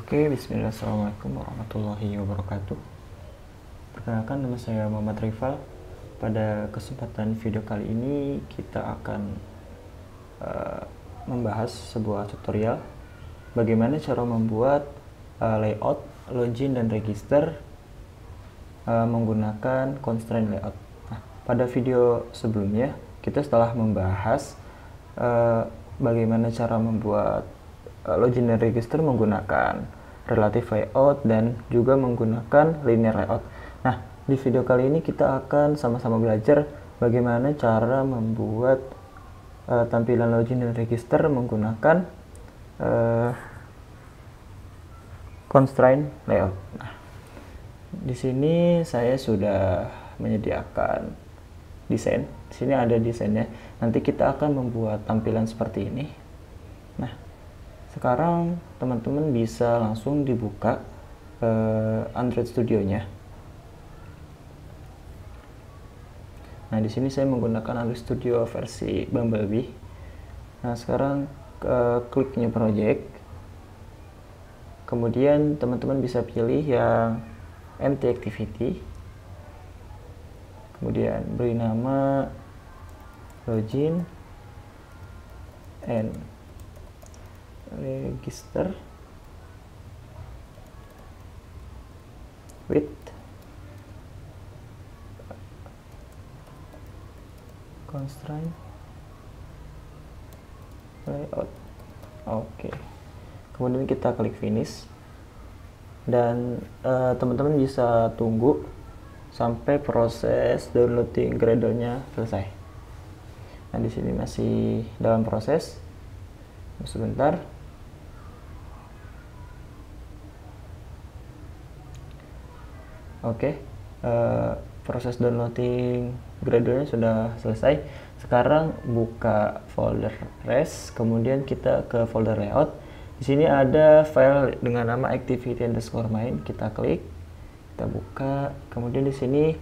Oke, bismillah, assalamualaikum warahmatullahi wabarakatuh. Perkenalkan, nama saya Muhammad Rival. Pada kesempatan video kali ini kita akan membahas sebuah tutorial bagaimana cara membuat layout, login, dan register menggunakan constraint layout. Nah, pada video sebelumnya kita setelah membahas bagaimana cara membuat login dan register menggunakan relative layout dan juga menggunakan linear layout. Nah, di video kali ini kita akan sama-sama belajar bagaimana cara membuat tampilan login dan register menggunakan constraint layout. Nah, di sini saya sudah menyediakan desain. Di sini ada desainnya. Nanti kita akan membuat tampilan seperti ini. Nah, sekarang teman-teman bisa langsung dibuka Android Studio-nya. Nah, di sini saya menggunakan Android Studio versi Bumblebee. Nah, sekarang klik New Project. Kemudian teman-teman bisa pilih yang empty activity. Kemudian beri nama login and register with constraint layout. Oke. Kemudian kita klik finish dan teman-teman bisa tunggu sampai proses downloading Gradle-nya selesai. Nah, di sini masih dalam proses. Sebentar. Oke, proses downloading Gradle-nya sudah selesai. Sekarang buka folder res, kemudian kita ke folder layout. Di sini ada file dengan nama activity_main. Kita klik, kita buka. Kemudian di sini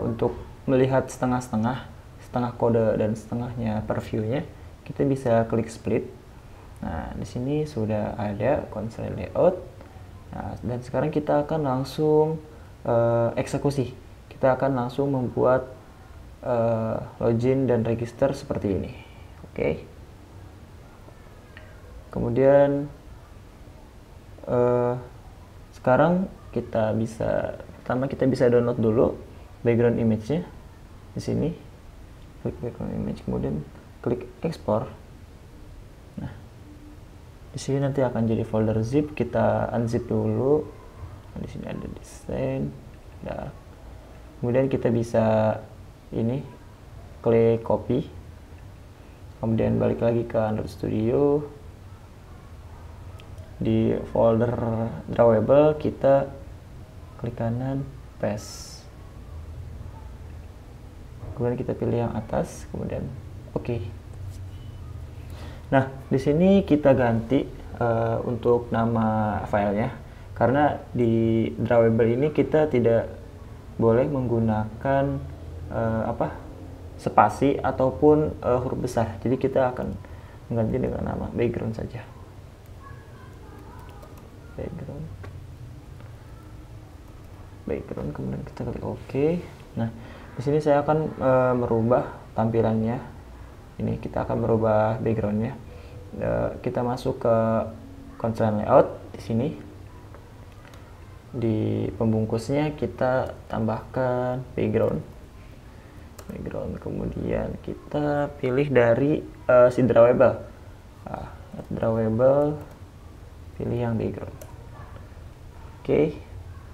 untuk melihat setengah kode dan setengahnya per view-nya, kita bisa klik split. Nah, di sini sudah ada constraint layout. Nah, dan sekarang kita akan langsung eksekusi. Kita akan langsung membuat login dan register seperti ini. Oke. Kemudian sekarang pertama kita bisa download dulu background image-nya. Di sini klik background image, kemudian klik export. Nah, di sini nanti akan jadi folder zip. Kita unzip dulu. Nah, di sini ada desain. Nah, kemudian kita bisa klik copy. Kemudian balik lagi ke Android Studio. Di folder drawable kita klik kanan, paste. Kemudian kita pilih yang atas, kemudian oke. Nah, di sini kita ganti untuk nama filenya, karena di drawable ini kita tidak boleh menggunakan spasi ataupun huruf besar. Jadi kita akan mengganti dengan nama background saja. Background, kemudian kita klik OK. Nah, di sini saya akan merubah tampilannya. Ini kita akan merubah backgroundnya. Kita masuk ke constraint layout. Di sini di pembungkusnya kita tambahkan background, kemudian kita pilih dari si drawable. Drawable, pilih yang background. Oke.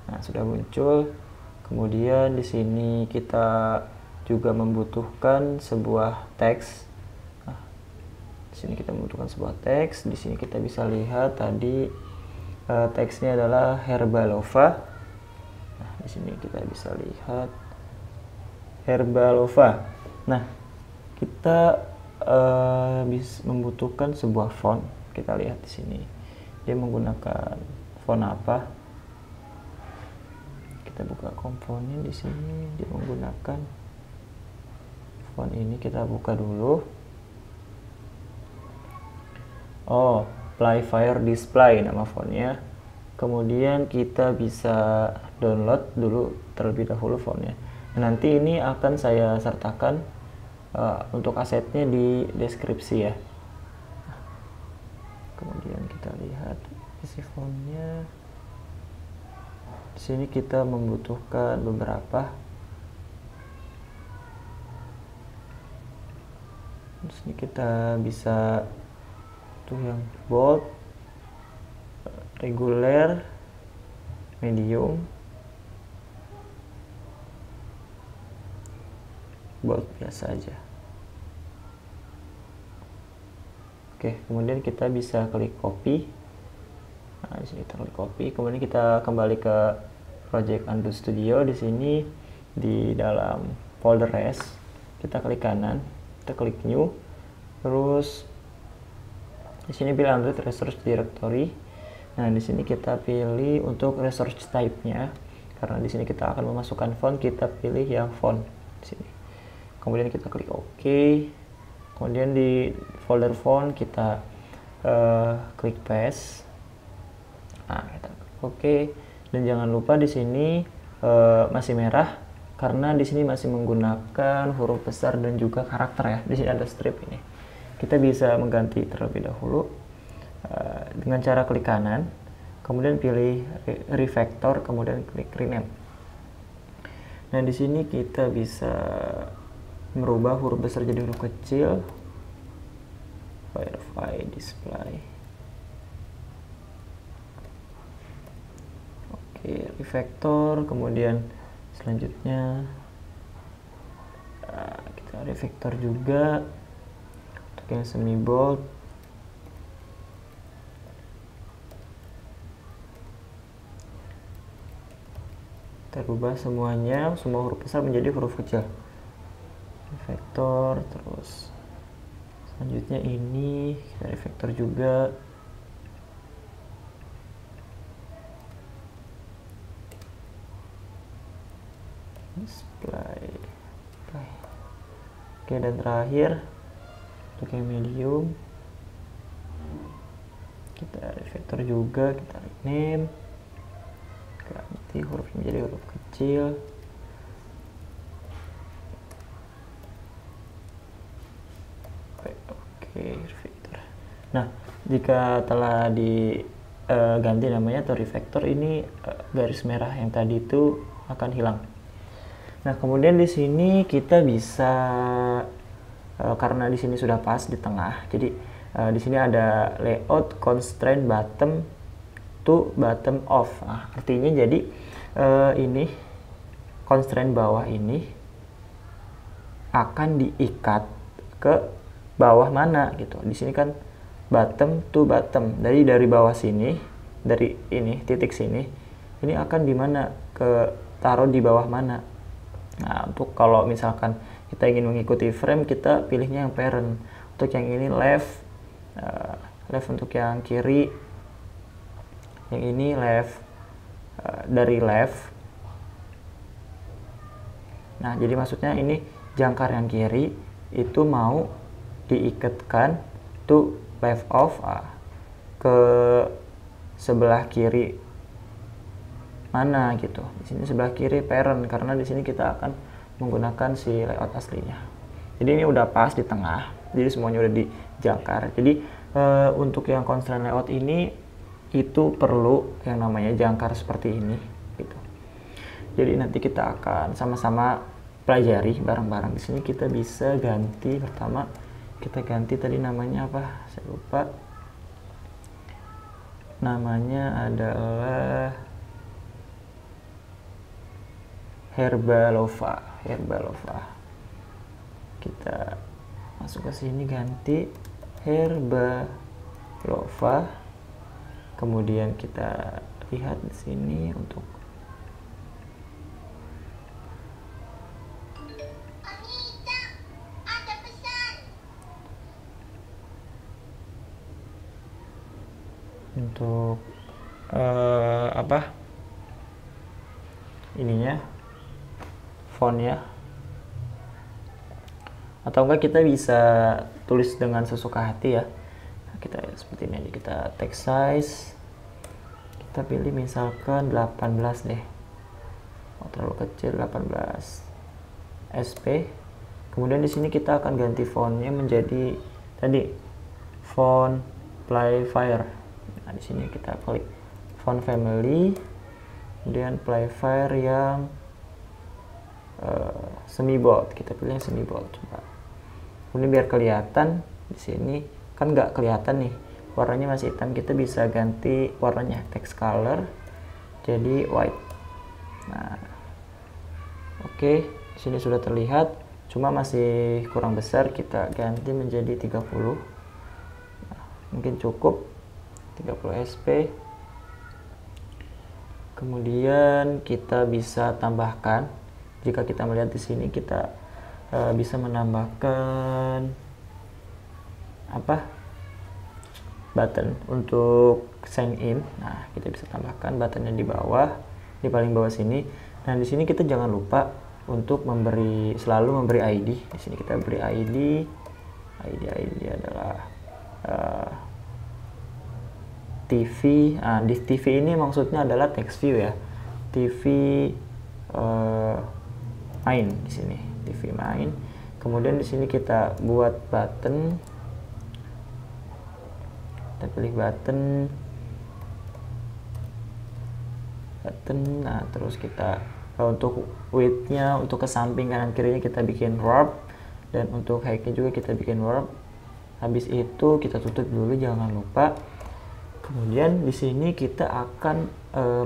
Nah, sudah muncul. Kemudian di sini kita juga membutuhkan sebuah teks. Nah, di sini kita membutuhkan sebuah teks. Di sini kita bisa lihat tadi teksnya adalah Herbalova. Nah, di sini kita bisa lihat Herbalova. Nah, kita bisa membutuhkan sebuah font. Kita lihat di sini. Dia menggunakan font apa? Kita buka komponen. Di sini dia menggunakan font ini. Kita buka dulu. Oh, Playfire Display nama fontnya. kemudian kita bisa download dulu terlebih dahulu fontnya. Nanti ini akan saya sertakan untuk asetnya di deskripsi ya. Kemudian kita lihat isi fontnya. Di sini kita membutuhkan beberapa. Di sini kita bisa tuh yang bold, reguler, medium, bold biasa aja. Oke, kemudian kita bisa klik copy. Nah, di sini kita klik copy, kemudian kita kembali ke Project Undo Studio. Di sini di dalam folder res, kita klik kanan, kita klik new, terus di sini pilih Android Resource Directory. Nah, di sini kita pilih untuk resource type-nya, karena di sini kita akan memasukkan font, kita pilih yang font di sini. Kemudian kita klik OK. Kemudian di folder font kita klik paste. Nah, kita klik OK. Dan jangan lupa di sini masih merah karena di sini masih menggunakan huruf besar dan juga karakter ya. Di sini ada strip ini. Kita bisa mengganti terlebih dahulu dengan cara klik kanan, kemudian pilih refactor, kemudian klik rename. Nah, di sini kita bisa merubah huruf besar jadi huruf kecil. Verify display. Oke, refactor, kemudian selanjutnya kita refactor juga untuk yang semi bold. Kita rubah semuanya, semua huruf besar menjadi huruf kecil. Refactor, terus selanjutnya ini kita refactor juga. Display. Oke, dan terakhir untuk yang medium kita refactor juga, kita rename, ganti huruf menjadi huruf kecil. Oke, refactor. Nah, jika telah diganti namanya atau refactor, ini garis merah yang tadi itu akan hilang. Nah, kemudian di sini kita bisa karena di sini sudah pas di tengah, jadi di sini ada layout constraint bottom to bottom off. Nah, artinya jadi ini constraint bawah ini akan diikat ke bawah mana gitu. Di sini kan bottom to bottom, dari bawah sini, dari ini titik sini, ini akan di mana, ke taruh di bawah mana. Nah, untuk kalau misalkan kita ingin mengikuti frame, kita pilihnya yang parent. Untuk yang ini left, left untuk yang kiri, yang ini left, dari left. Nah, jadi maksudnya ini jangkar yang kiri itu mau diikatkan to left off ke sebelah kiri mana gitu. Di sini sebelah kiri parent, karena di sini kita akan menggunakan si layout aslinya. Jadi ini udah pas di tengah, jadi semuanya udah dijangkar. Jadi untuk yang constraint layout ini itu perlu yang namanya jangkar seperti ini gitu. Jadi nanti kita akan sama-sama pelajari bareng-bareng. Di sini kita bisa ganti, pertama kita ganti tadi namanya apa? Saya lupa. Namanya adalah Herbalova. Kita masuk ke sini, ganti Herbalova. Kemudian kita lihat di sini untuk apa ininya, fontnya, atau enggak kita bisa tulis dengan sesuka hati ya. Nah, kita seperti ini aja, kita text size, Kita pilih misalkan 18 deh. Oh, terlalu kecil, 18 SP. Kemudian di sini kita akan ganti fontnya menjadi tadi font Playfire. Nah, di sini kita klik font family, kemudian Playfire yang semi bold. Kita pilih yang semi bold coba. Kemudian biar kelihatan di sini kan nggak kelihatan nih warnanya masih hitam, kita bisa ganti warnanya text color jadi white. Nah, oke, di sini sudah terlihat, cuma masih kurang besar, kita ganti menjadi 30. Nah, mungkin cukup 30 SP. Kemudian kita bisa tambahkan, jika kita melihat di sini kita bisa menambahkan button untuk sign in. Nah, kita bisa tambahkan buttonnya di bawah, di paling bawah sini. Nah, di sini kita jangan lupa untuk selalu memberi ID. Di sini kita beri ID. ID adalah TV. Nah, di TV ini maksudnya adalah text view ya. TV main di sini. TV main. Kemudian di sini kita buat button. Kita pilih button. Nah, terus kita untuk width-nya, untuk ke samping kanan kirinya kita bikin warp, dan untuk height-nya juga kita bikin warp. Habis itu kita tutup dulu, jangan lupa. Kemudian di sini kita akan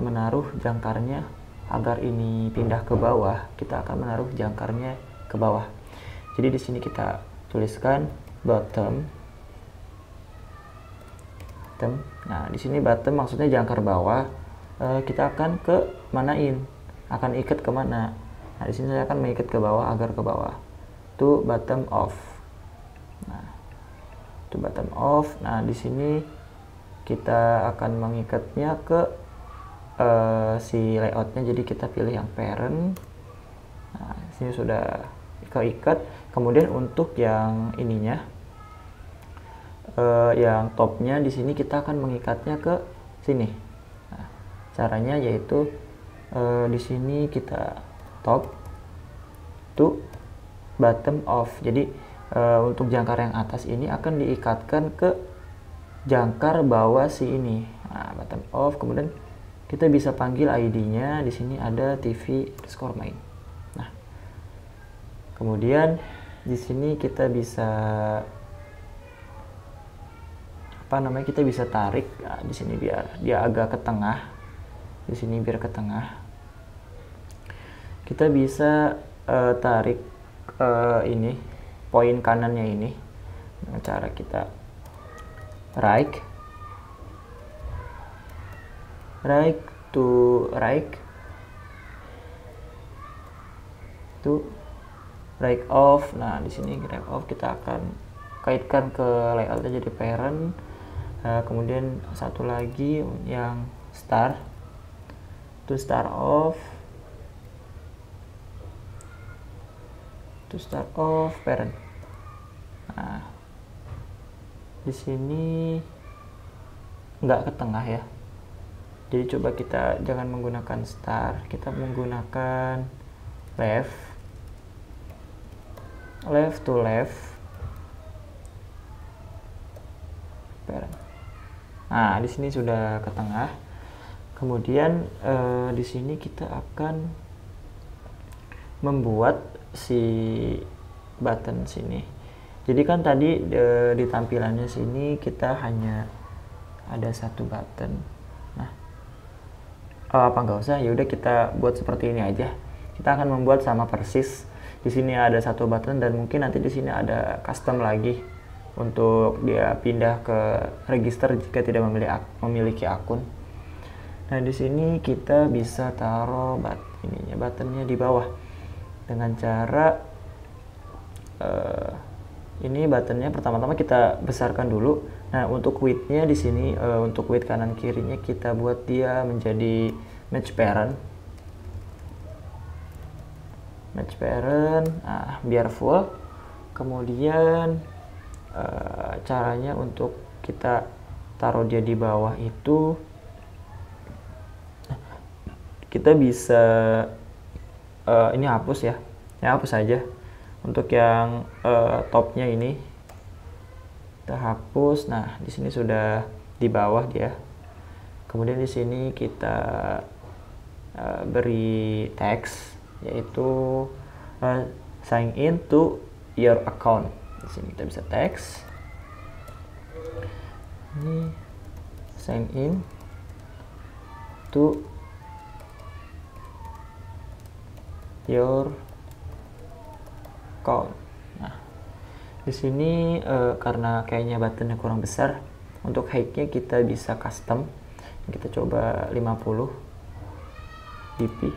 menaruh jangkarnya agar ini pindah ke bawah. Kita akan menaruh jangkarnya ke bawah. Jadi di sini kita tuliskan bottom. Nah, di sini bottom maksudnya jangkar bawah. Kita akan akan ikat ke mana? Nah, di sini saya akan mengikat ke bawah agar ke bawah. To bottom off. Nah, to bottom off. Nah, di sini kita akan mengikatnya ke si layoutnya. Jadi kita pilih yang parent. Nah, di sini sudah keikat. Kemudian untuk yang ininya, yang topnya di sini kita akan mengikatnya ke sini. Nah, caranya yaitu di sini kita top to bottom off. Jadi untuk jangkar yang atas ini akan diikatkan ke jangkar bawah si ini. Nah, bottom off. Kemudian kita bisa panggil ID-nya. Di sini ada TV_main. Nah, kemudian di sini kita bisa kita bisa tarik. Nah, di sini biar dia agak ke tengah. Di sini biar ke tengah. Kita bisa tarik ini poin kanannya ini dengan cara kita right to right off. Nah, di sini right off kita akan kaitkan ke layoutnya jadi parent. Kemudian satu lagi yang start to start off parent. Nah, di sini nggak ke tengah ya. Jadi coba kita jangan menggunakan start, kita menggunakan left to left parent. Nah, di sini sudah ke tengah. Kemudian di sini kita akan membuat si button sini. Jadi kan tadi di tampilannya sini kita hanya ada satu button. Nah, apa nggak usah? Ya udah kita buat seperti ini aja. Kita akan membuat sama persis. Di sini ada satu button dan mungkin nanti di sini ada custom lagi untuk dia pindah ke register jika tidak memiliki akun. Nah, di sini kita bisa taruh buttonnya di bawah dengan cara ini buttonnya pertama-tama kita besarkan dulu. Nah, untuk width-nya di sini untuk width kanan kirinya kita buat dia menjadi match parent. Nah, biar full. Kemudian caranya untuk kita taruh dia di bawah itu kita bisa ini hapus ya, hapus aja. Untuk yang topnya ini kita hapus. Nah, di sini sudah di bawah dia. Kemudian di sini kita beri teks, yaitu sign in to your account. Di sini kita bisa teks. Ini sign in to your account. Nah, di sini karena kayaknya buttonnya kurang besar, untuk height-nya kita bisa custom. Kita coba 50 dp,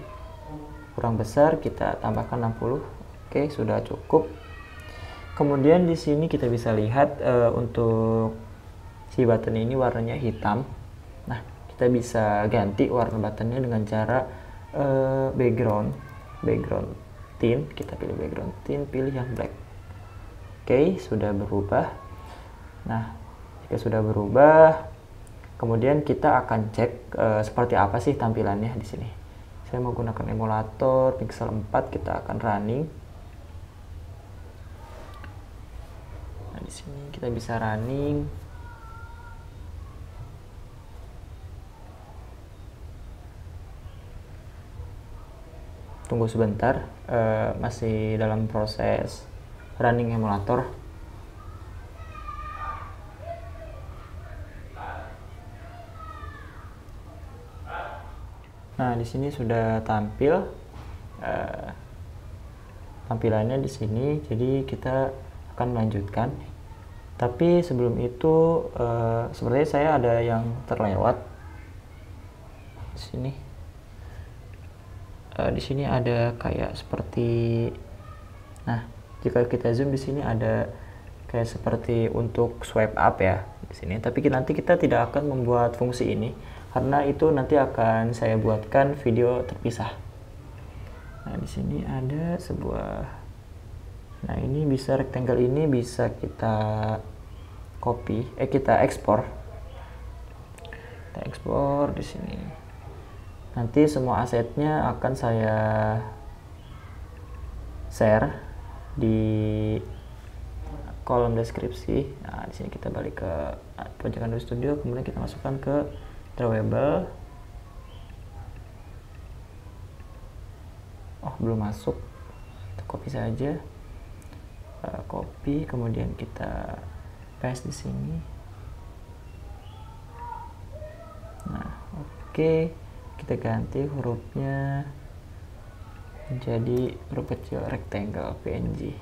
kurang besar, kita tambahkan 60. Oke, sudah cukup. Kemudian di sini kita bisa lihat untuk si button ini warnanya hitam. Nah, kita bisa ganti warna buttonnya dengan cara background tint. Kita pilih background tint, pilih yang black. Oke, sudah berubah. Nah, jika sudah berubah, kemudian kita akan cek seperti apa sih tampilannya di sini. Saya menggunakan emulator Pixel 4, kita akan running. Nah, di sini kita bisa running. Tunggu sebentar, masih dalam proses running emulator. Nah, di sini sudah tampil tampilannya di sini. Jadi kita akan melanjutkan. Tapi sebelum itu, sebenarnya saya ada yang terlewat di sini. Di sini ada kayak seperti, nah, jika kita zoom di sini ada kayak seperti untuk swipe up ya di sini. Tapi nanti kita tidak akan membuat fungsi ini, karena itu nanti akan saya buatkan video terpisah. Nah, di sini ada sebuah, nah ini bisa rectangle ini bisa kita copy, kita ekspor. Kita ekspor di sini. Nanti semua asetnya akan saya share di kolom deskripsi. Nah, di sini kita balik ke Project Android Studio, kemudian kita masukkan ke drawable. Oh, belum masuk. Kita copy saja. Copy, kemudian kita paste di sini. Nah, oke. Kita ganti hurufnya menjadi huruf kecil rectangle PNG.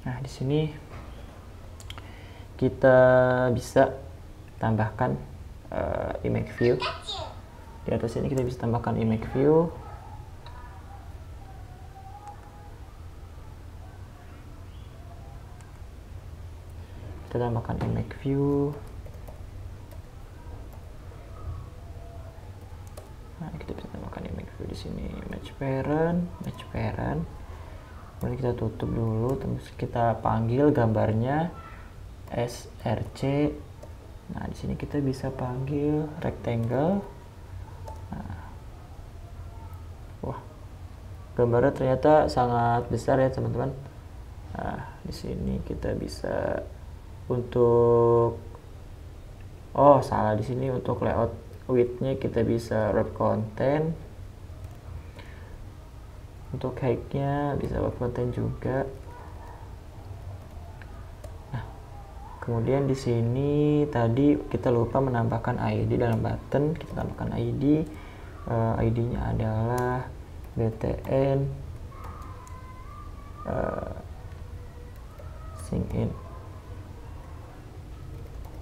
Nah, di sini kita bisa tambahkan image view. Di atas ini kita bisa tambahkan image view. Kita tambahkan image view. Nah, kita bisa tambahkan image view di sini, match parent. Kemudian kita tutup dulu, terus kita panggil gambarnya src. Nah, di sini kita bisa panggil rectangle. Nah, wah, gambarnya ternyata sangat besar ya teman-teman. Nah, di sini kita bisa untuk, oh salah, di sini untuk layout width-nya kita bisa wrap content. Untuk height-nya bisa wrap content juga. Nah, kemudian di sini tadi kita lupa menambahkan ID dalam button. Kita tambahkan ID. ID-nya adalah btn sign in.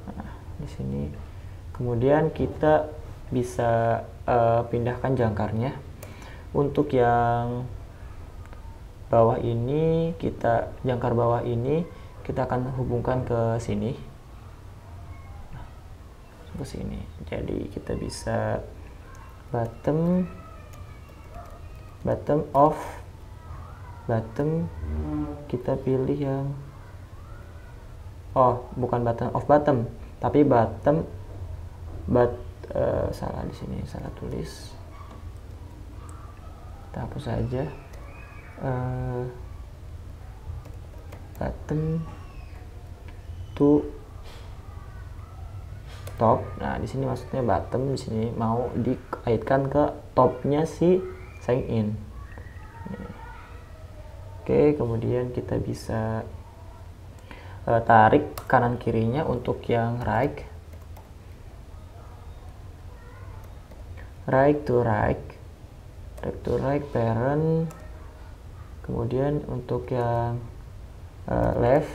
Nah, di sini kemudian kita bisa pindahkan jangkarnya. Untuk yang bawah ini, jangkar bawah ini kita akan hubungkan ke sini. Ke sini. Jadi kita bisa bottom off, bottom kita pilih yang, oh bukan button off bottom, tapi bottom salah, di sini salah tulis. kita hapus saja. Button to top. Nah, di sini maksudnya bottom, di sini mau dikaitkan ke topnya si sign in. Oke, kemudian kita bisa tarik kanan kirinya untuk yang right to right parent. Kemudian untuk yang left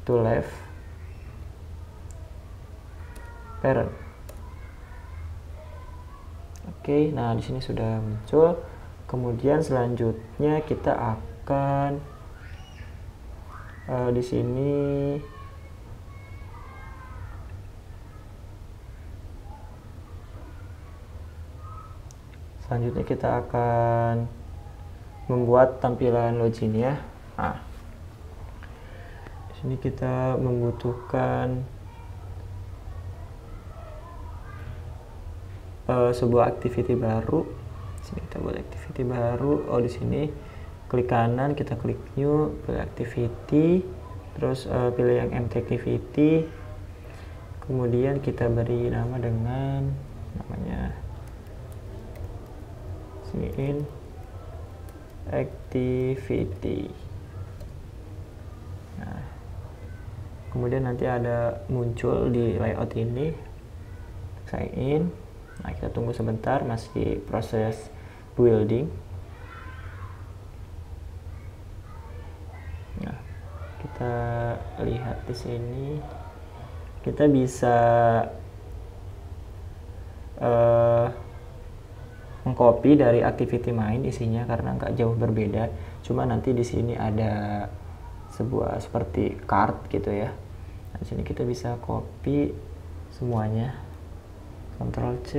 to left parent. Oke, nah di sini sudah muncul. Kemudian selanjutnya kita akan di sini selanjutnya kita akan membuat tampilan login ya. Nah, di sini kita membutuhkan sebuah activity baru. Di sini kita buat activity baru. Oh, di sini klik kanan, kita klik new, pilih activity, terus pilih yang empty activity. Kemudian kita beri nama dengan namanya sini in activity. Nah, kemudian nanti ada muncul di layout ini sign in. Nah, kita tunggu sebentar, masih proses building. Nah, kita lihat di sini kita bisa mengcopy dari activity main isinya karena nggak jauh berbeda. Cuma nanti di sini ada sebuah seperti card gitu ya. Nah, di sini kita bisa copy semuanya. Ctrl C,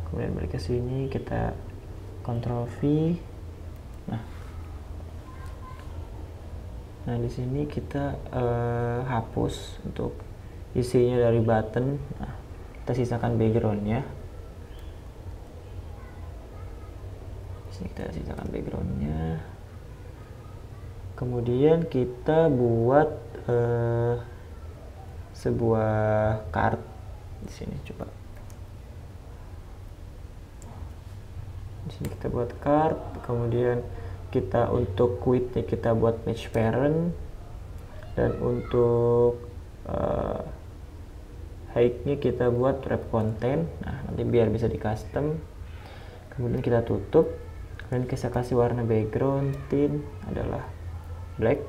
kemudian balik ke sini, kita Ctrl V. Nah di sini kita hapus untuk isinya dari button. Nah, kita sisakan backgroundnya. Di sini kita sisakan backgroundnya. Kemudian kita buat sebuah card. Di sini coba. Di sini kita buat card, kemudian kita untuk quitnya kita buat match parent, dan untuk height-nya kita buat wrap content. Nah, nanti biar bisa di custom. Kemudian kita tutup, dan kita kasih warna background tint adalah black.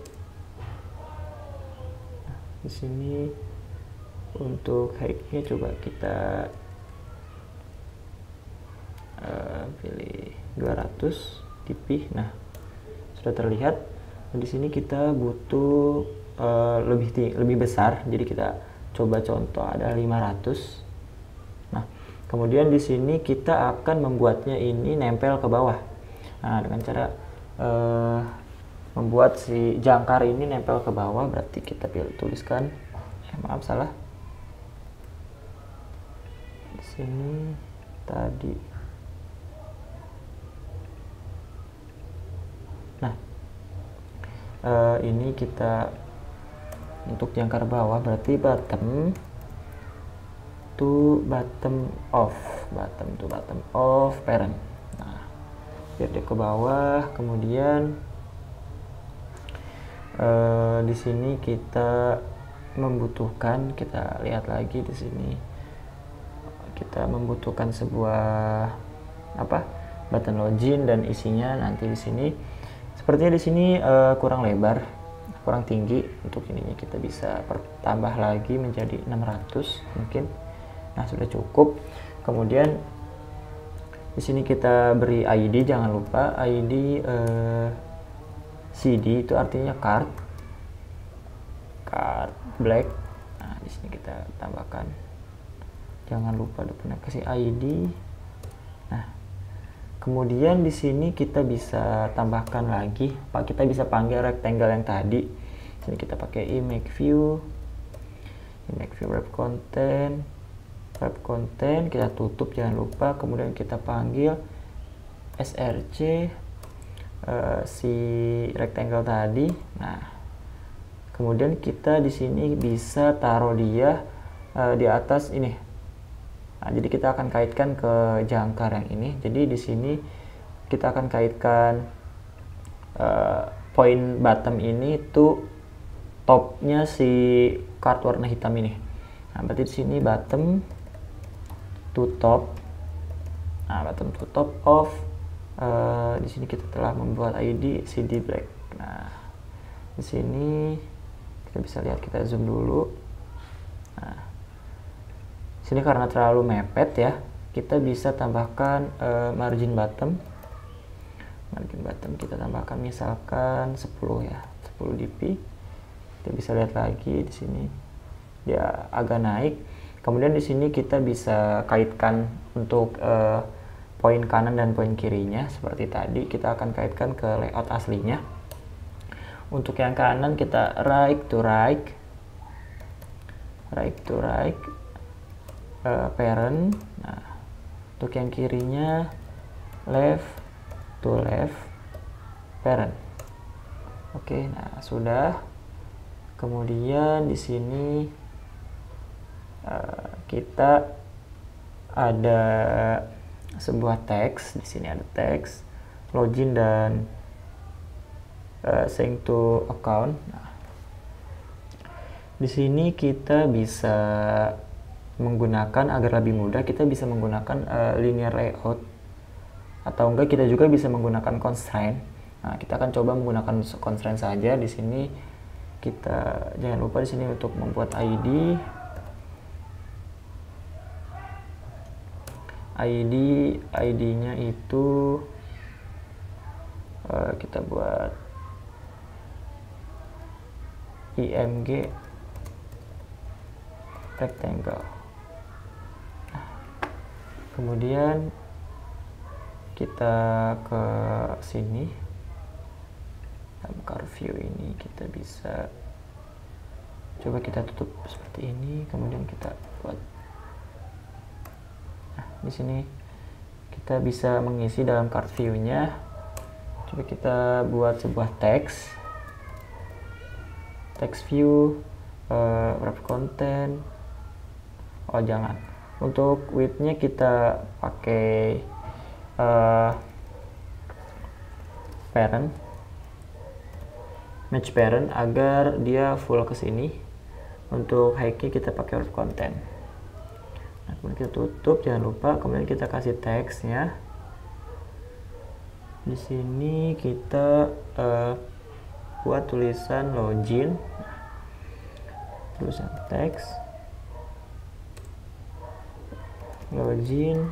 Nah, di sini untuk height-nya coba kita pilih 200 dp. Nah, sudah terlihat. Nah, di sini kita butuh lebih besar, jadi kita coba contoh ada 500. Nah, kemudian di sini kita akan membuatnya ini nempel ke bawah. Nah, dengan cara membuat si jangkar ini nempel ke bawah, berarti kita tuliskan maaf salah. Di sini tadi. Nah, ini kita untuk jangkar bawah berarti bottom to bottom of parent. Nah, biar dia ke bawah. Kemudian di sini kita membutuhkan, kita lihat lagi di sini. Kita membutuhkan sebuah button login, dan isinya nanti di sini sepertinya di sini kurang lebar, kurang tinggi. Untuk ininya kita bisa tambah lagi menjadi 600 mungkin. Nah, sudah cukup. Kemudian di sini kita beri ID, jangan lupa ID CD itu artinya card black. Nah, di sini kita tambahkan, jangan lupa depannya kasih ID. Nah, kemudian di sini kita bisa tambahkan lagi, kita bisa panggil rectangle yang tadi. Di sini kita pakai image view wrap content, kita tutup jangan lupa. Kemudian kita panggil src si rectangle tadi. Nah, kemudian kita di sini bisa taruh dia di atas ini. Nah, jadi kita akan kaitkan ke jangkar yang ini. Jadi di sini kita akan kaitkan point bottom ini tuh topnya si card warna hitam ini. Nah, berarti di sini bottom to top. Nah, bottom to top of di sini kita telah membuat ID CD black. Nah, di sini kita bisa lihat, kita zoom dulu. Nah, sini karena terlalu mepet ya, kita bisa tambahkan margin bottom. Margin bottom kita tambahkan misalkan 10 ya, 10 dp. Kita bisa lihat lagi di sini dia agak naik. Kemudian di sini kita bisa kaitkan untuk poin kanan dan poin kirinya seperti tadi. Kita akan kaitkan ke layout aslinya. Untuk yang kanan kita right to right, parent. Nah, untuk yang kirinya left to left, parent. Oke, nah sudah. Kemudian di sini kita ada sebuah teks. Di sini ada teks login dan sync to account. Nah, di sini kita bisa menggunakan, agar lebih mudah, kita bisa menggunakan linear layout, atau enggak kita juga bisa menggunakan constraint. Nah, kita akan coba menggunakan constraint saja. Di sini kita jangan lupa di sini untuk membuat ID-nya itu kita buat img rectangle. Nah, kemudian kita ke sini, dalam card view ini kita bisa coba kita tutup seperti ini, kemudian kita buat. Nah, di sini kita bisa mengisi dalam card view-nya. Coba kita buat sebuah text view, wrap content. Oh jangan, untuk width-nya kita pakai parent, match parent agar dia full ke sini. Untuk high key kita pakai wrap content. Nah, kemudian kita tutup, jangan lupa. Kemudian kita kasih teksnya. Di sini kita buat tulisan login, tulisan teks login.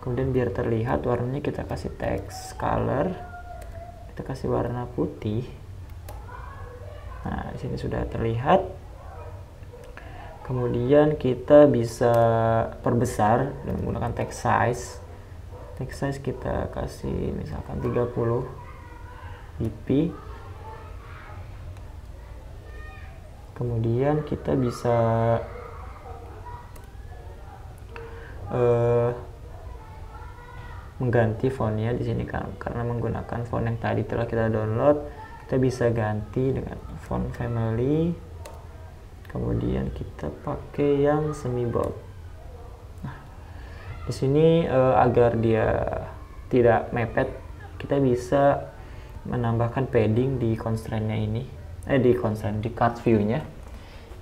Kemudian biar terlihat warnanya kita kasih teks color, kita kasih warna putih. Nah, di sini sudah terlihat. Kemudian kita bisa perbesar dengan menggunakan text size. Text size kita kasih misalkan 30 dp. Kemudian kita bisa mengganti fontnya di sini karena menggunakan font yang tadi telah kita download. Kita bisa ganti dengan font family. Kemudian kita pakai yang semi bold. Nah, di sini agar dia tidak mepet, kita bisa menambahkan padding di constraint-nya ini. Di card view-nya.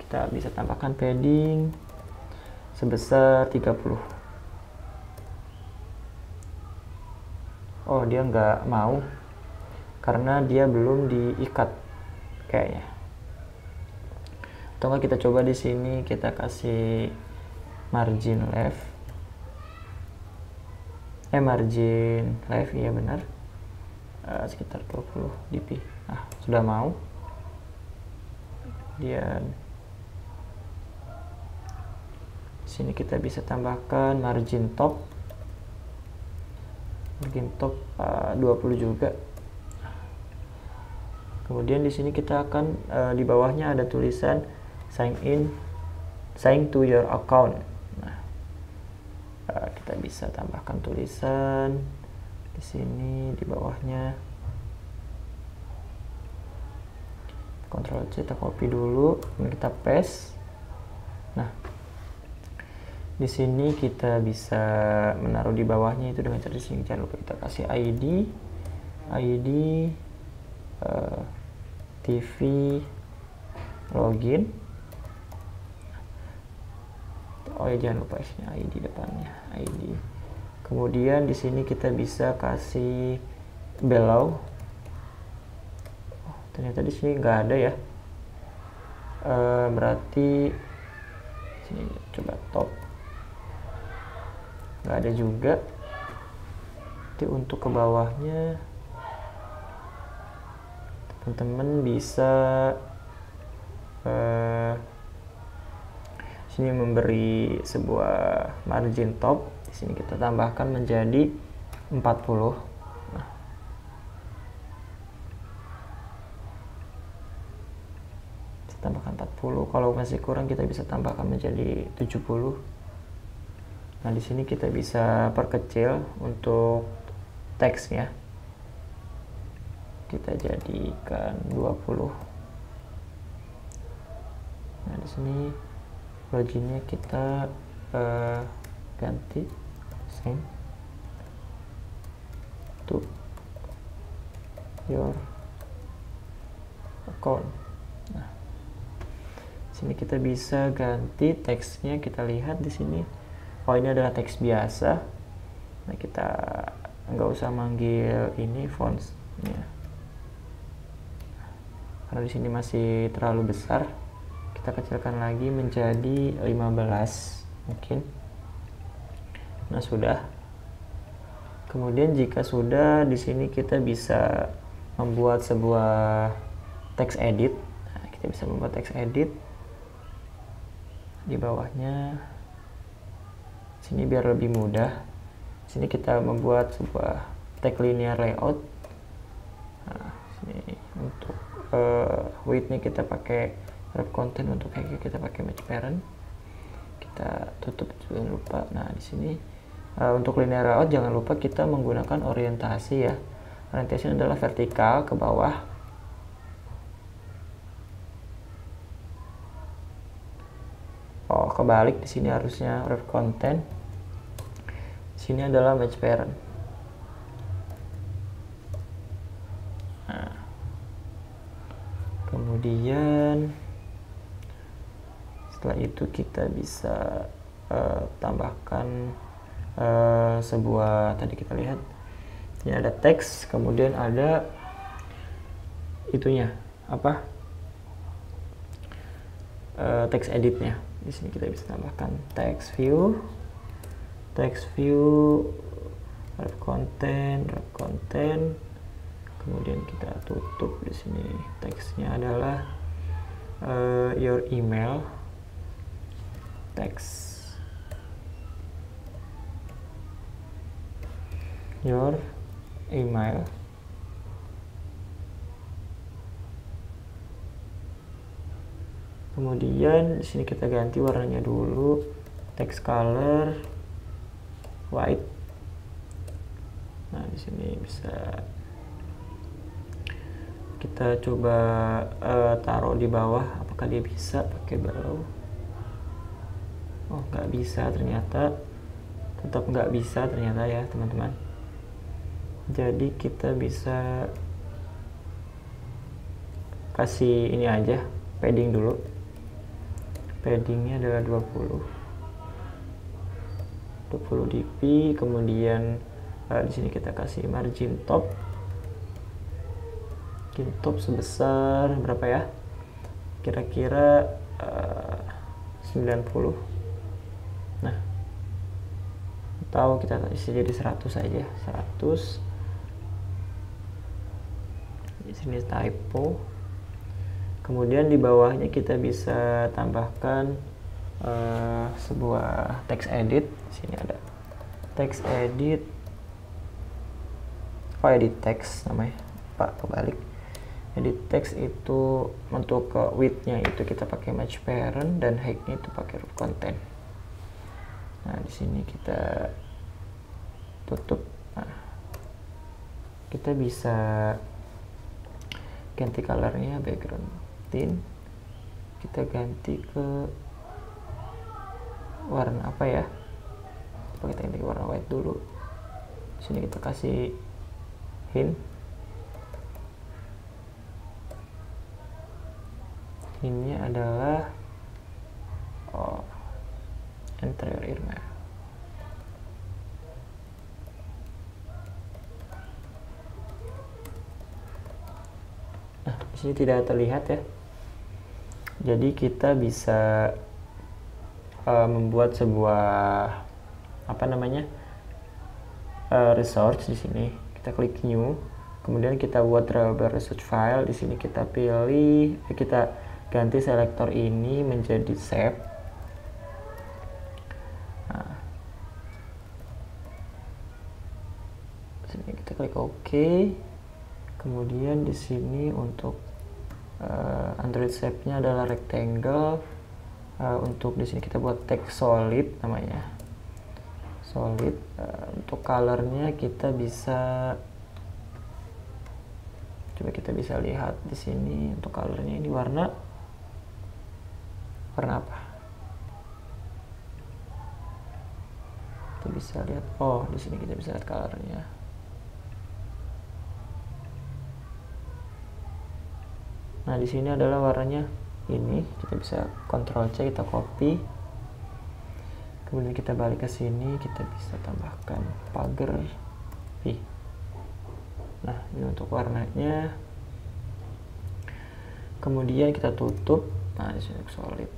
Kita bisa tambahkan padding sebesar 30. Oh, dia nggak mau karena dia belum diikat kayaknya. Atau nggak kita coba di sini kita kasih margin left, margin left, iya benar, sekitar 20 dp. Nah, sudah mau. Kemudian di sini kita bisa tambahkan margin top 20 juga. Kemudian di sini kita akan di bawahnya ada tulisan sign to your account. Nah, kita bisa tambahkan tulisan Di sini di bawahnya Ctrl C, kita copy dulu, kemudian kita paste. Nah, di sini kita bisa menaruh di bawahnya itu dengan cara di sini. Jangan lupa kita kasih ID TV login. Oh ya, jangan lupa sini ID depannya, ID. Kemudian di sini kita bisa kasih below. Oh, ternyata di sini nggak ada ya. Berarti sini coba top. Nggak ada juga. Jadi untuk ke bawahnya teman-teman bisa sini memberi sebuah margin top. Di sini kita tambahkan menjadi 40. Nah, kita tambahkan 40. Kalau masih kurang kita bisa tambahkan menjadi 70. Nah, di sini kita bisa perkecil untuk teksnya. Kita jadikan 20. Nah, di sini loginnya kita ganti send to your account. Nah, sini kita bisa ganti teksnya. Kita lihat di sini, oh ini adalah teks biasa. Nah, kita nggak usah manggil ini fonts ya, karena di sini masih terlalu besar. Kita kecilkan lagi menjadi 15 mungkin. Nah, sudah. Kemudian jika sudah, di sini kita bisa membuat sebuah text edit. Nah, kita bisa membuat text edit di bawahnya. Sini biar lebih mudah. Sini kita membuat sebuah tag linear layout. Nah, sini untuk width-nya kita pakai wrap content, untuk height kita pakai match parent. Kita tutup, jangan lupa. Nah, di sini untuk linear layout jangan lupa kita menggunakan orientasi ya. Orientasi adalah vertikal ke bawah. Oh, kebalik, di sini harusnya wrap content. Di sini adalah match parent. Nah, kemudian setelah itu kita bisa tambahkan sebuah, tadi kita lihat ini ada teks, kemudian ada itunya apa, text editnya. Di sini kita bisa tambahkan text view, wrap content, kemudian kita tutup. Di sini teksnya adalah your email, text your email. Kemudian di sini kita ganti warnanya dulu, text color white. Nah, di sini bisa kita coba taruh di bawah, apakah dia bisa pakai below. Oh, nggak bisa ternyata, tetap nggak bisa ternyata ya teman-teman. Jadi kita bisa kasih ini aja, padding dulu. Paddingnya adalah 20 dp. Kemudian di sini kita kasih margin top sebesar berapa ya, kira-kira 90. Nah, atau kita isi jadi 100 aja, 100. Di sini typo. Kemudian di bawahnya kita bisa tambahkan sebuah text edit. Di sini ada text edit, edit text namanya, Pak, kebalik. Edit text itu untuk width-nya itu kita pakai match parent, dan height-nya itu pakai wrap content. Nah, di sini kita tutup. Nah, kita bisa ganti colornya, background tint kita ganti ke warna apa ya, coba kita ganti ke warna white dulu. Di sini kita kasih hint, ini adalah interior Irma. Nah, di sini tidak terlihat ya. Jadi kita bisa membuat sebuah resource. Di sini kita klik new, kemudian kita buat drawable resource file. Di sini kita pilih, kita ganti selektor ini menjadi shape. Nah, di sini kita klik OK. Kemudian di sini untuk Android shape-nya adalah rectangle. Untuk di sini kita buat text solid namanya. Solid. Untuk colornya kita bisa, coba kita bisa lihat di sini untuk colornya ini warna apa? Kita bisa lihat. Oh, di sini kita bisa lihat colornya. Nah, di sini adalah warnanya ini. Kita bisa Ctrl C, kita copy. Kemudian kita balik ke sini, kita bisa tambahkan pagar. Nah, ini untuk warnanya. Kemudian kita tutup. Nah, di sini solid.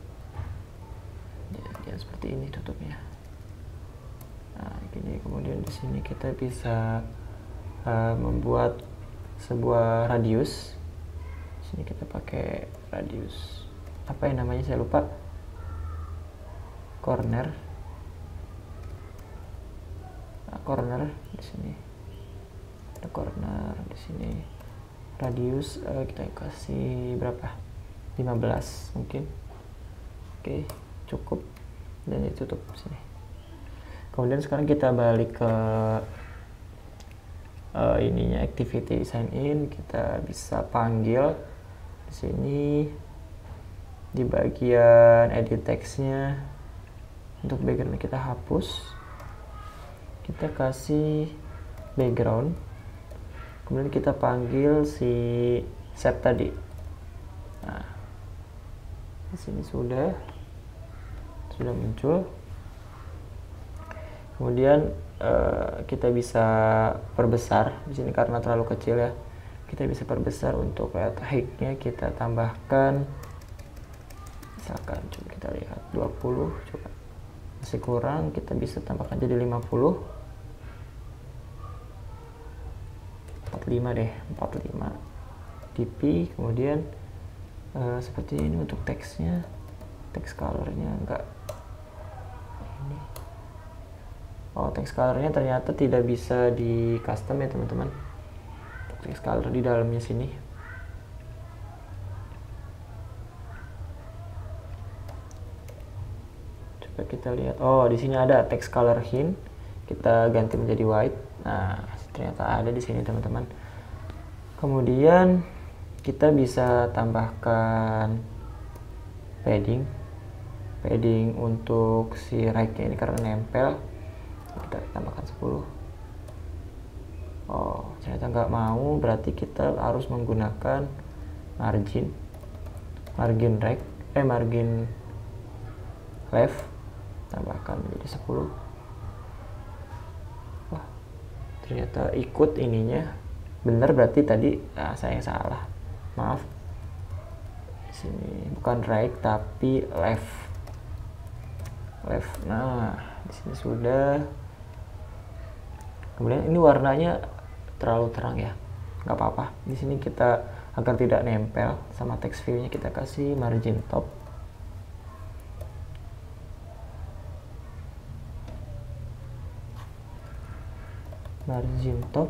Jadi seperti ini tutupnya. Nah, gini. Kemudian di sini kita bisa membuat sebuah radius. Di sini kita pakai radius. Apa yang namanya saya lupa. Corner. Nah, corner di sini. Ada corner di sini. Radius kita kasih berapa? 15 mungkin. Oke, cukup. Dan ditutup sini. Kemudian sekarang kita balik ke ininya, activity sign in. Kita bisa panggil di sini di bagian edit text-nya. Untuk background kita hapus, kita kasih background, kemudian kita panggil si shape tadi. Nah, di sini sudah muncul. Kemudian kita bisa perbesar di sini karena terlalu kecil ya. Kita bisa perbesar. Untuk height-nya kita tambahkan, misalkan coba kita lihat 20, coba masih kurang, kita bisa tambahkan jadi 50, 45 deh, 45 dp. Kemudian seperti ini untuk teksnya, text colornya enggak ini. Oh, text colornya ternyata tidak bisa di custom ya teman-teman. Text color di dalamnya sini. Coba kita lihat. Oh, di sini ada text color hint. Kita ganti menjadi white. Nah, ternyata ada di sini teman-teman. Kemudian kita bisa tambahkan padding untuk si right-nya ini karena nempel. Kita tambahkan 10. Oh, ternyata nggak mau, berarti kita harus menggunakan margin right, margin left, tambahkan menjadi 10. Wah, ternyata ikut ininya bener, berarti tadi saya yang salah, maaf. Di sini bukan right tapi left. Nah, di sini sudah. Kemudian ini warnanya terlalu terang ya, nggak apa-apa. Di sini kita agar tidak nempel sama text view-nya, kita kasih margin top. Margin top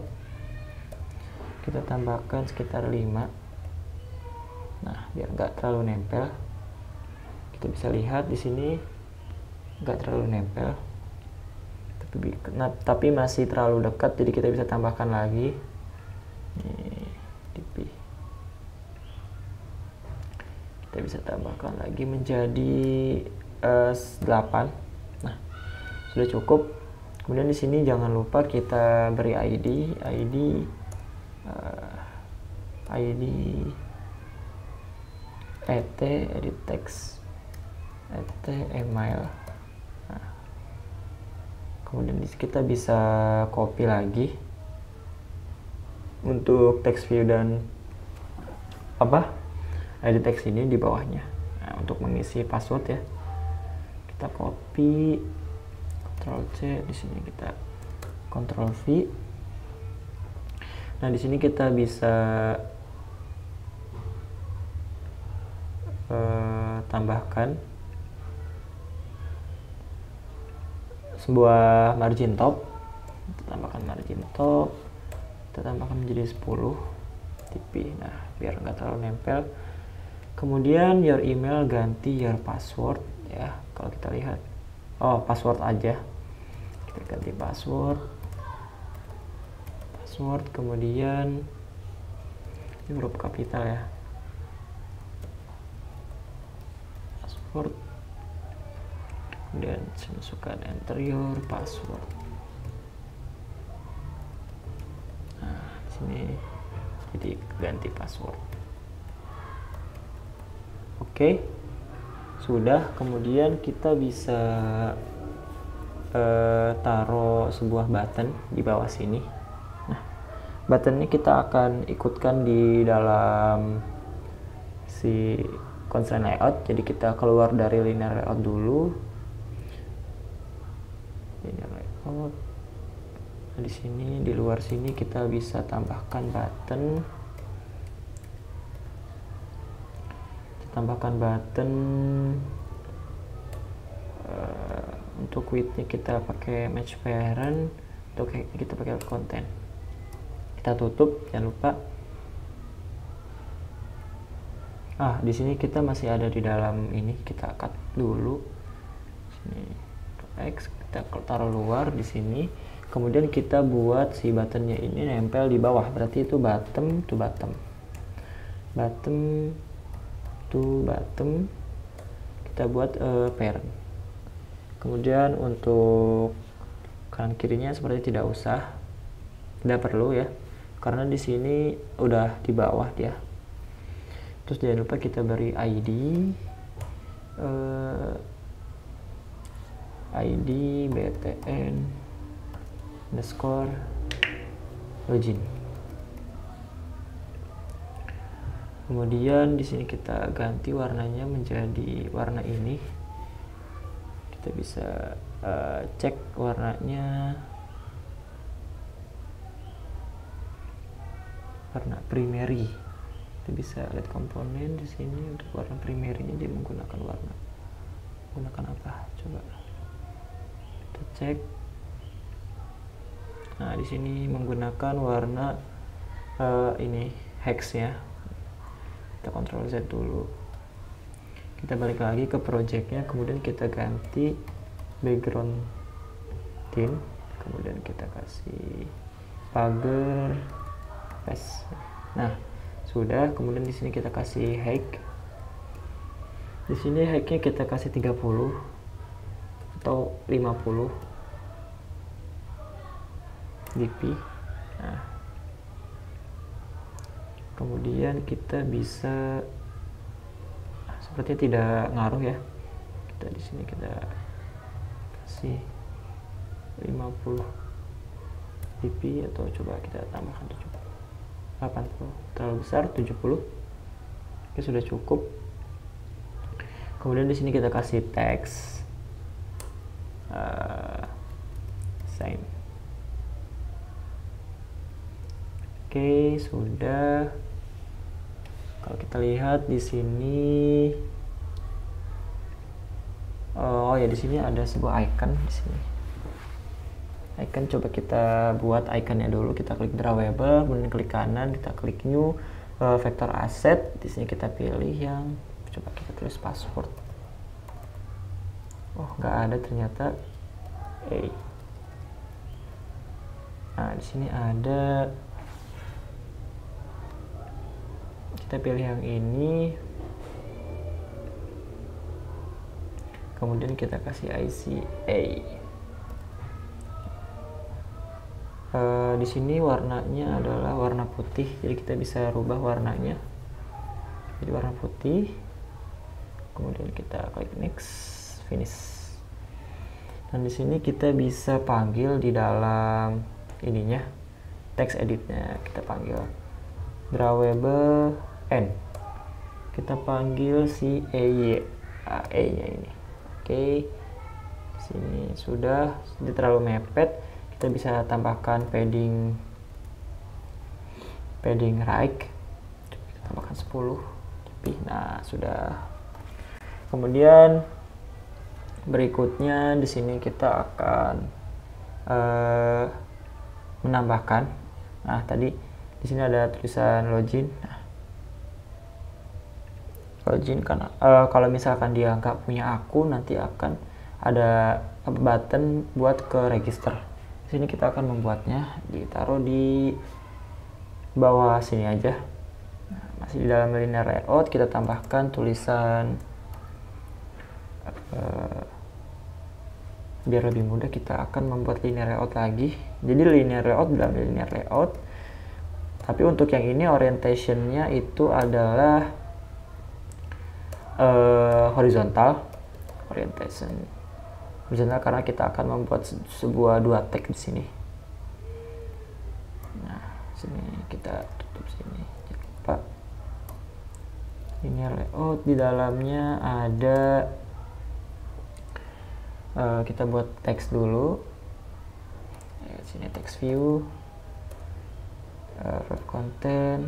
kita tambahkan sekitar 5. Nah, biar nggak terlalu nempel. Kita bisa lihat di sini nggak terlalu nempel, tapi masih terlalu dekat, jadi kita bisa tambahkan lagi. Ini DP. Kita bisa tambahkan lagi menjadi 8. Nah, sudah cukup. Kemudian di sini jangan lupa kita beri ID edit text email. Nah, kemudian kita bisa copy lagi untuk text view dan edit text ini di bawahnya. Nah, untuk mengisi password ya, kita copy, Ctrl C, di sini kita Ctrl V. Nah, di sini kita bisa tambahkan sebuah margin top. Kita tambahkan margin top, kita tambahkan menjadi 10 TP. Nah, biar nggak terlalu nempel. Kemudian your email ganti your password ya. Kalau kita lihat, password aja, kita ganti password, kemudian huruf kapital ya, password, kemudian saya masukkan enter your password. Nah, di sini jadi ganti password. Oke, sudah. Kemudian kita bisa taruh sebuah button di bawah sini. Nah, button ini kita akan ikutkan di dalam si constraint layout. Jadi kita keluar dari linear layout dulu. Linear layout. Nah, di sini, di luar sini kita bisa tambahkan button. Untuk width-nya kita pakai match parent, untuk kita pakai content. Kita tutup, jangan lupa. Di sini kita masih ada di dalam ini, kita cut dulu. Sini X, kita taruh luar di sini. Kemudian kita buat si buttonnya ini nempel di bawah, berarti itu bottom to bottom. Bottom to bottom. Kita buat parent. Kemudian untuk kanan kirinya seperti tidak perlu ya, karena di sini udah di bawah dia. Terus jangan lupa kita beri ID btn underscore login. Kemudian di sini kita ganti warnanya menjadi warna ini. Kita bisa cek warnanya, warna primary. Kita bisa lihat komponen di sini untuk warna primary-nya dia menggunakan apa? Coba kita cek. Nah, di sini menggunakan warna ini hex ya. Kita Ctrl Z dulu. Kita balik lagi ke projectnya, kemudian kita ganti background theme, kemudian kita kasih pagar paste. Nah, sudah. Kemudian di sini kita kasih height. Di sini height-nya kita kasih 30 atau 50 dp. Nah, kemudian kita bisa, sepertinya tidak ngaruh ya, kita di sini kita kasih 50 dp, atau coba kita tambahkan 80, terlalu besar 70. Oke, sudah cukup. Kemudian di sini kita kasih teks sign. Oke, sudah. Kalau kita lihat di sini, di sini ada sebuah icon di sini. Icon, coba kita buat iconnya dulu. Kita klik drawable, kemudian klik kanan, kita klik new vector asset. Di sini kita pilih yang, coba kita tulis password. Nggak ada ternyata. Nah, di sini ada Kita pilih yang ini, kemudian kita kasih ICA. Di sini warnanya adalah warna putih, jadi kita bisa rubah warnanya jadi warna putih. Kemudian kita klik next, finish. Dan di sini kita bisa panggil di dalam ininya, text editnya, kita panggil drawable n. Kita panggil si e nya ini. Oke, sini sudah terlalu mepet. Kita bisa tambahkan padding right. Kita tambahkan 10 lebih. Nah, sudah. Kemudian berikutnya di sini kita akan menambahkan. Nah, tadi di sini ada tulisan login. Nah, login karena kalau misalkan dia nggak punya akun, nanti akan ada button buat ke register. Di sini kita akan membuatnya, ditaruh di bawah sini aja. Nah, masih di dalam linear layout, kita tambahkan tulisan biar lebih mudah. Kita akan membuat linear layout lagi. Jadi linear layout dalam linear layout, tapi untuk yang ini orientationnya itu adalah horizontal orientation. Horizontal karena kita akan membuat sebuah dua tag di sini. Nah, sini kita tutup sini. Jangan lupa linear layout, di dalamnya ada kita buat teks dulu. Sini text view, wrap content,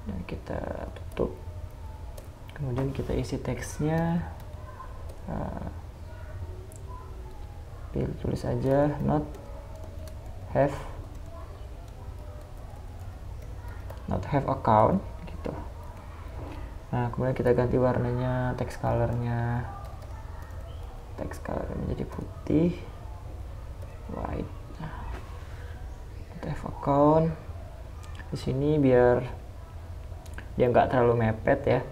dan kita tutup. Kemudian kita isi teksnya, tulis aja not have account gitu. Nah, kemudian kita ganti warnanya, text colornya menjadi putih, white. Nah, not have account di sini biar dia nggak terlalu mepet ya.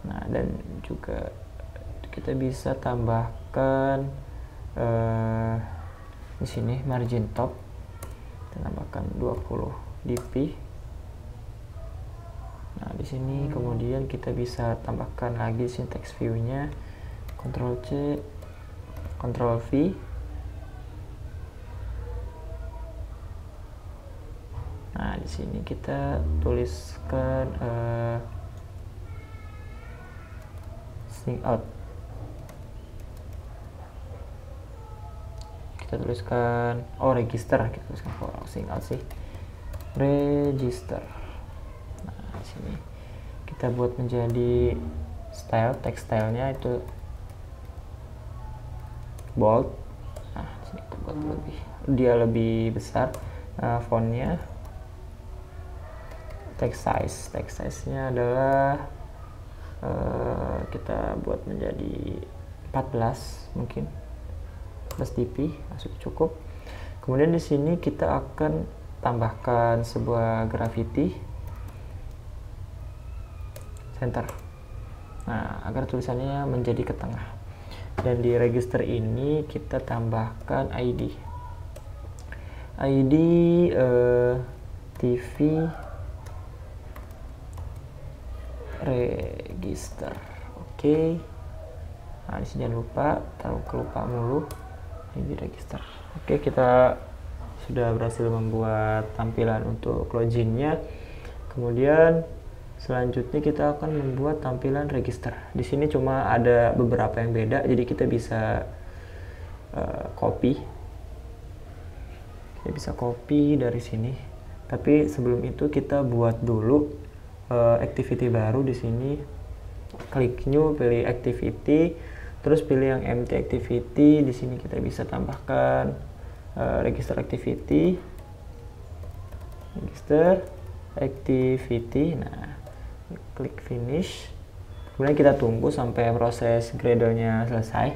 Nah, dan juga kita bisa tambahkan di sini margin top, kita tambahkan 20 dp. Nah, di sini kemudian kita bisa tambahkan lagi syntax view-nya, Ctrl C, Ctrl V. Nah, di sini kita tuliskan sync out. Kita tuliskan register, kita tuliskan sync out sih, register. Nah, di sini kita buat menjadi style, text stylenya itu bold. Nah, di sini kita buat lebih besar. Fontnya, text size-nya adalah kita buat menjadi 14 mungkin, 14 dp sudah cukup. Kemudian di sini kita akan tambahkan sebuah graffiti center. Nah, agar tulisannya menjadi ke tengah. Dan di register ini kita tambahkan ID TV register. Oke. Nah, di sini jangan lupa, taruh kelupa mulu ID register. Oke, kita sudah berhasil membuat tampilan untuk loginnya. Kemudian selanjutnya kita akan membuat tampilan register. Di sini cuma ada beberapa yang beda, jadi kita bisa copy. Kita bisa copy dari sini. Tapi sebelum itu kita buat dulu activity baru. Di sini klik new, pilih activity, terus pilih yang empty activity. Di sini kita bisa tambahkan register activity, nah, klik finish. Kemudian kita tunggu sampai proses Gradle-nya selesai.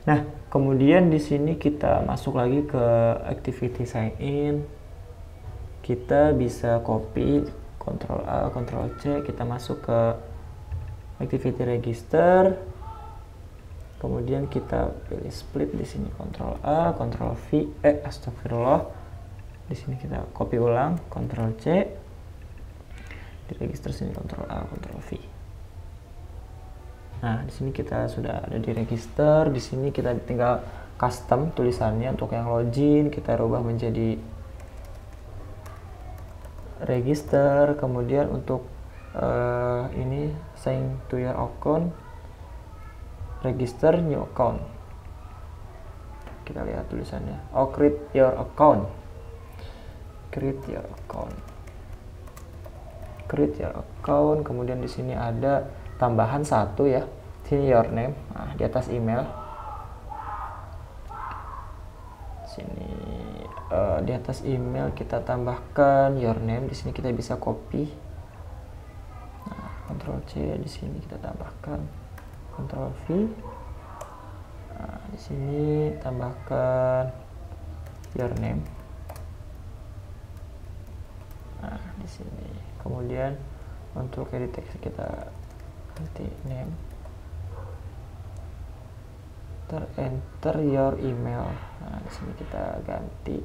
Nah, kemudian di sini kita masuk lagi ke activity sign in. kita bisa copy, Ctrl A, Ctrl C, kita masuk ke activity register, kemudian kita pilih split di sini, Ctrl A, Ctrl V, astagfirullah, di sini kita copy ulang, Ctrl C, di register sini Ctrl A, Ctrl V. Nah, di sini kita sudah ada di register. Di sini kita tinggal custom tulisannya. Untuk yang login kita rubah menjadi register. Kemudian untuk ini sign to your account, register new account. Kita lihat tulisannya. Oh, create your account. Create your account. Create your account. Kemudian di sini ada tambahan satu ya, sini your name. Nah, di atas email sini di atas email kita tambahkan your name. Di sini kita bisa copy. Nah, Ctrl C, di sini kita tambahkan Ctrl V. Nah, di sini tambahkan your name. Nah, di sini kemudian untuk edit text kita ganti name, enter your email. Nah, di sini kita ganti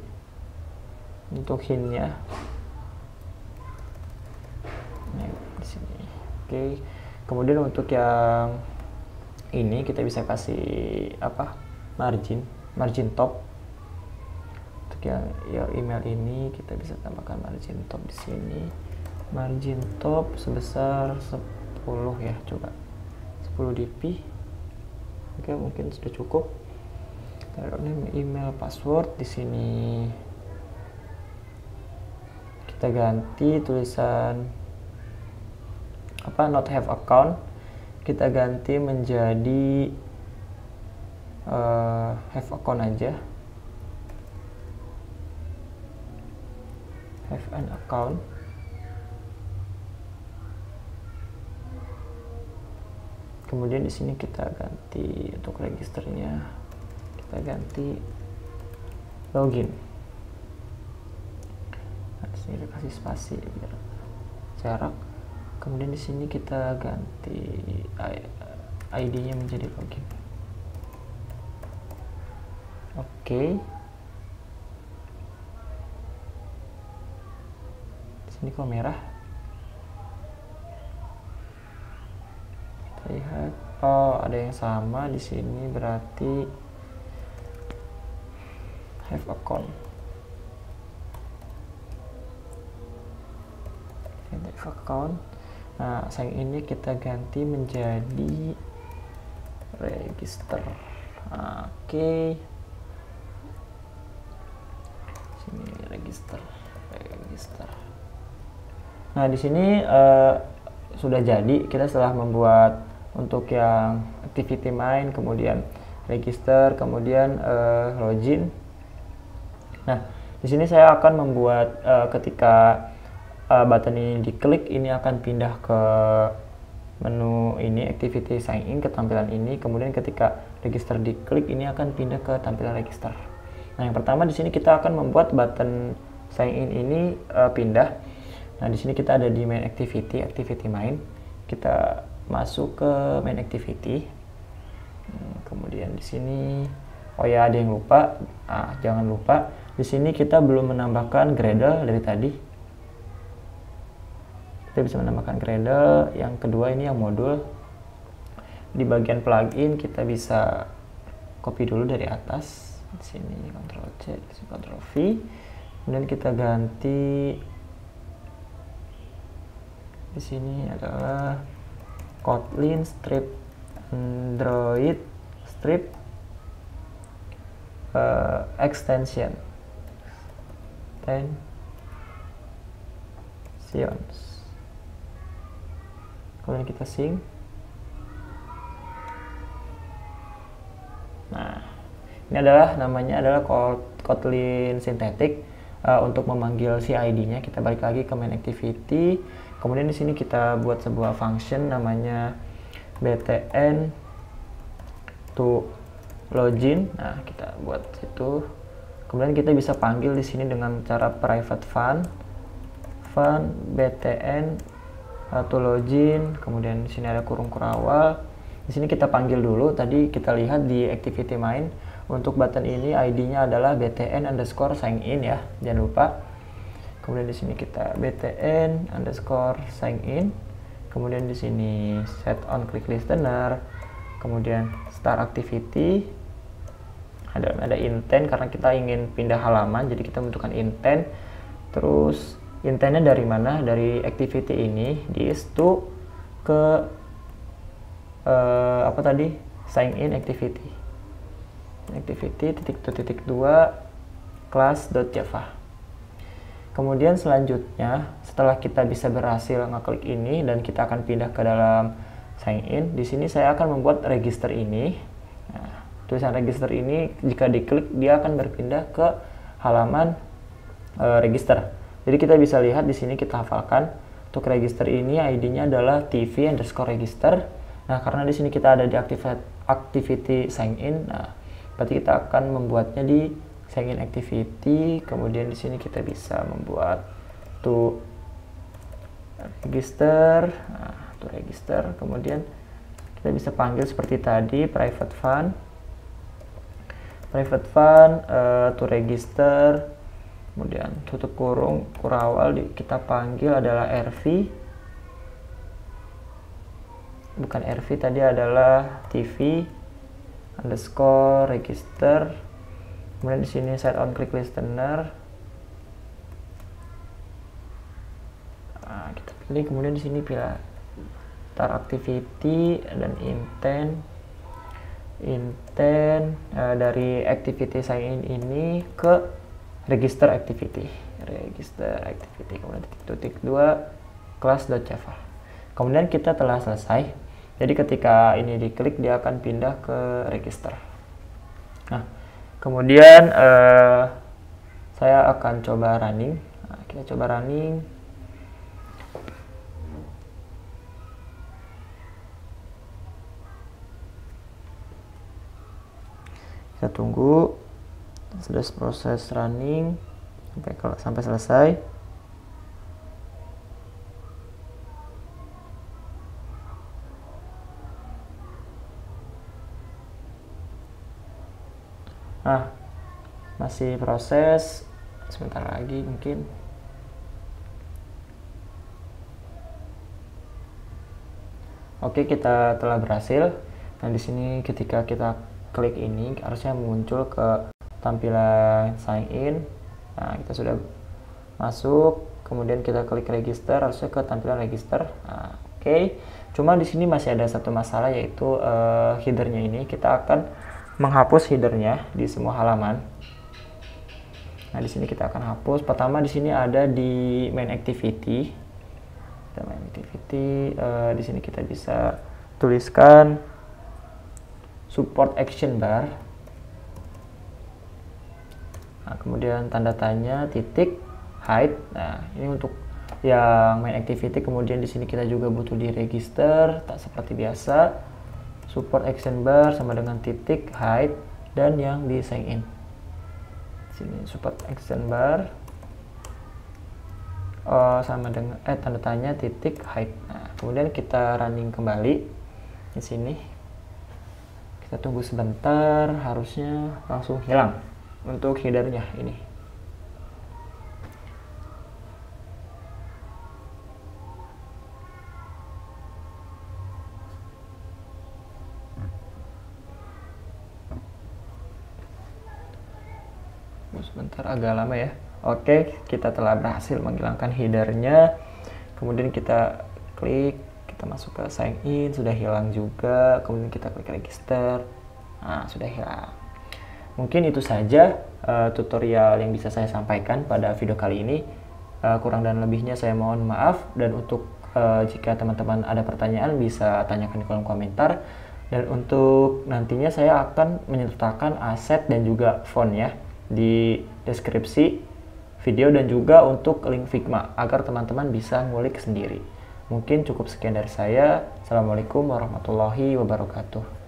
untuk hintnya name di sini. Oke. Kemudian untuk yang ini kita bisa kasih apa? Margin top. Untuk yang your email ini kita bisa tambahkan margin top di sini. Margin top sebesar 10 ya, coba 10 dp. Oke, mungkin sudah cukup. Taruh name, email, password di sini. Kita ganti tulisan apa, not have account, kita ganti menjadi have account aja. Have an account. Kemudian di sini kita ganti untuk registernya, kita ganti login. Nah, di sini kita kasih spasi biar jarak. Kemudian di sini kita ganti ID-nya menjadi login. Oke. Di sini kok merah? Lihat, oh ada yang sama di sini, berarti have account. Have account. Nah, yang ini kita ganti menjadi register. Oke. Sini register. Nah, di sini sudah jadi. Kita setelah membuat untuk yang activity main, kemudian register, kemudian login. Nah, di sini saya akan membuat ketika button ini diklik, ini akan pindah ke menu ini, activity sign in, ke tampilan ini. Kemudian ketika register diklik, ini akan pindah ke tampilan register. Nah, yang pertama di sini kita akan membuat button sign in ini pindah. Nah, di sini kita ada di main activity, activity main. Kita masuk ke main activity. Kemudian di sini, oh ya ada yang lupa. Jangan lupa di sini kita belum menambahkan Gradle dari tadi. Kita bisa menambahkan Gradle. Yang kedua ini yang modul. Di bagian plugin kita bisa copy dulu dari atas. Di sini Ctrl C, di sini Ctrl V. Kemudian kita ganti di sini adalah Kotlin strip Android strip extensions. Kemudian kita sync. Nah, ini adalah namanya adalah Kotlin synthetic. Untuk memanggil si ID-nya kita balik lagi ke main activity. Kemudian di sini kita buat sebuah function namanya btn to login. Nah, kita buat itu Kemudian kita bisa panggil di sini dengan cara private fun btn to login, kemudian di sini ada kurung kurawal. Di sini kita panggil dulu. Tadi kita lihat di activity main untuk button ini ID-nya adalah btn underscore sign in ya, jangan lupa. Kemudian di sini kita btn underscore sign in. Kemudian di sini set on click listener. Kemudian start activity. Ada intent karena kita ingin pindah halaman, jadi kita membutuhkan intent. Terus intentnya dari mana? Dari activity ini this to ke apa tadi? Sign in activity titik to titik 2 class.java. Kemudian selanjutnya setelah kita bisa berhasil ngeklik ini dan kita akan pindah ke dalam sign in, di sini saya akan membuat register ini. Nah, tulisan register ini jika diklik dia akan berpindah ke halaman register. Jadi kita bisa lihat di sini kita hafalkan untuk register ini ID-nya adalah tv underscore register. Nah, karena di sini kita ada di activity sign in, nah berarti kita akan membuatnya di sign in activity. Kemudian di sini kita bisa membuat to register, to register. Kemudian kita bisa panggil seperti tadi private fun to register. Kemudian tutup kurung kurawal kita panggil adalah rv, bukan rv tadi, adalah tv underscore register. Kemudian di sini set on click listener. Nah, kita pilih, kemudian di sini pilih start activity dan intent dari activity sign in ini ke register activity, kemudian titik 2 class.java. Kemudian kita telah selesai. Jadi ketika ini diklik dia akan pindah ke register. Nah, kemudian saya akan coba running. Nah, kita coba running. Kita tunggu sudah proses running sampai selesai. Nah, masih proses, sebentar lagi mungkin. Oke, kita telah berhasil. Nah, di sini ketika kita klik ini harusnya muncul ke tampilan sign in. Nah, kita sudah masuk, kemudian kita klik register, harusnya ke tampilan register. Nah, oke. Cuma di sini masih ada satu masalah, yaitu headernya ini. Kita akan menghapus headernya di semua halaman. Nah, di sini kita akan hapus. Pertama di sini ada di main activity. Di sini kita bisa tuliskan support action bar. Nah, kemudian tanda tanya titik hide. Nah, ini untuk yang main activity. Kemudian di sini kita juga butuh di register, tak seperti biasa. Support action bar sama dengan titik hide, dan yang di sign in. Sini support action bar sama dengan tanda tanya titik hide. Nah, kemudian kita running kembali di sini. Kita tunggu sebentar, harusnya langsung hilang untuk headernya ini. Sebentar, agak lama ya. Oke, kita telah berhasil menghilangkan headernya. Kemudian kita klik, kita masuk ke sign in, sudah hilang juga. Kemudian kita klik register. Nah, sudah hilang. Mungkin itu saja tutorial yang bisa saya sampaikan pada video kali ini. Kurang dan lebihnya saya mohon maaf. Dan untuk jika teman-teman ada pertanyaan bisa tanyakan di kolom komentar. Dan untuk nantinya saya akan menyertakan aset dan juga font ya di deskripsi video, dan juga untuk link Figma agar teman-teman bisa ngulik sendiri. Mungkin cukup sekian dari saya. Assalamualaikum warahmatullahi wabarakatuh.